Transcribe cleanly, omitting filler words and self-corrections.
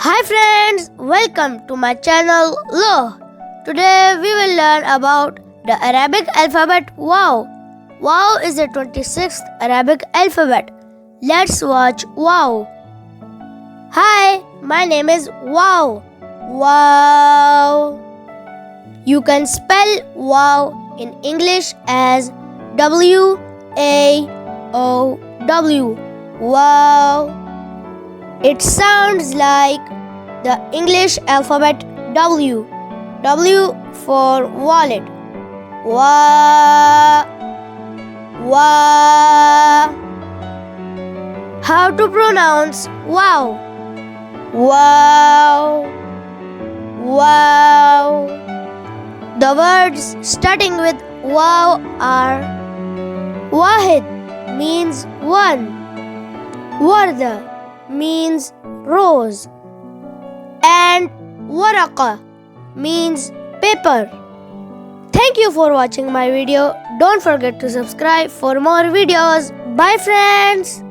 Hi friends, welcome to my channel WAOW. Today we will learn about the Arabic alphabet WAOW. WAOW is the 26th Arabic alphabet. Let's watch WAOW. Hi, my name is WAOW. WAOW. You can spell WAOW in English as WAOW. WAOW. It sounds like the English alphabet W. W for wallet. Wa. Wa. How to pronounce wow? Wow. Wow. The words starting with wow are Wahid means one. Warda means rose, and waraqa means paper. Thank you for watching my video. Don't forget to subscribe for more videos. Bye friends.